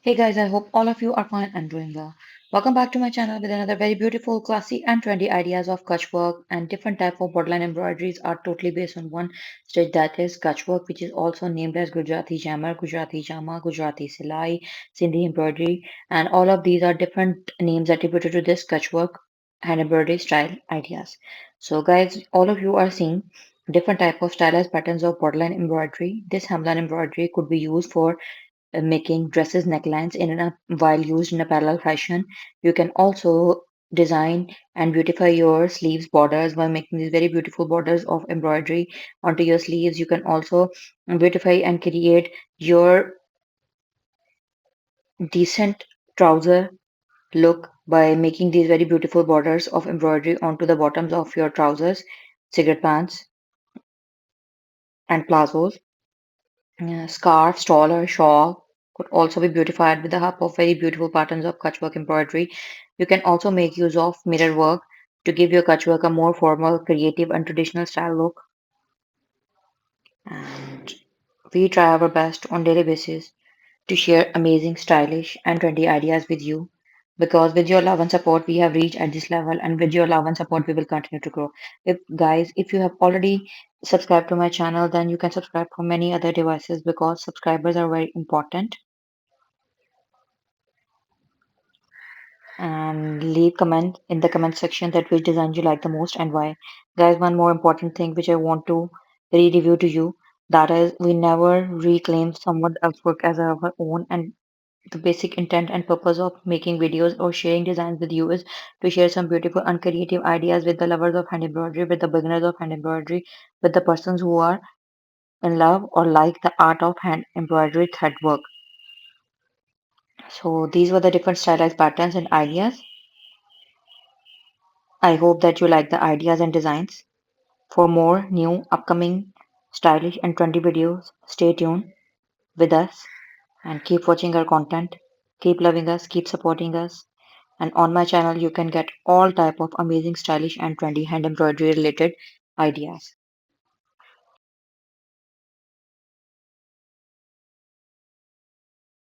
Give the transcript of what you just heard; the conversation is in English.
Hey guys, I hope all of you are fine and doing well. Welcome back to my channel with another very beautiful, classy and trendy ideas of cutwork and different type of borderline embroideries are totally based on one stitch that is cutwork, which is also named as Gujarati Jammer, Gujarati Jama, Gujarati Silai, Sindhi embroidery, and all of these are different names attributed to this cutwork hand embroidery style ideas. So guys, all of you are seeing different type of stylized patterns of borderline embroidery. This hemline embroidery could be used for making dresses necklines while used in a parallel fashion. You can also design and beautify your sleeves borders by making these very beautiful borders of embroidery onto your sleeves. You can also beautify and create your decent trouser look by making these very beautiful borders of embroidery onto the bottoms of your trousers, cigarette pants, and plazos. Scarf, stole, or shawl could also be beautified with the help of very beautiful patterns of patchwork embroidery. You can also make use of mirror work to give your patchwork a more formal, creative, and traditional style look. And we try our best on daily basis to share amazing, stylish, and trendy ideas with you. Because with your love and support, we have reached at this level, and with your love and support, we will continue to grow. If you have already subscribed to my channel, then you can subscribe for many other devices because subscribers are very important. And leave comment in the comment section that which design you like the most and why. Guys, one more important thing which I want to re-review to you, that is we never reclaim someone else's work as our own, and the basic intent and purpose of making videos or sharing designs with you is to share some beautiful and creative ideas with the lovers of hand embroidery, with the beginners of hand embroidery, with the persons who are in love or like the art of hand embroidery thread work. So these were the different stylized patterns and ideas. I hope that you like the ideas and designs. For more new upcoming stylish and trendy videos, stay tuned with us and keep watching our content. Keep loving us, keep supporting us. And on my channel, you can get all type of amazing stylish and trendy hand embroidery related ideas.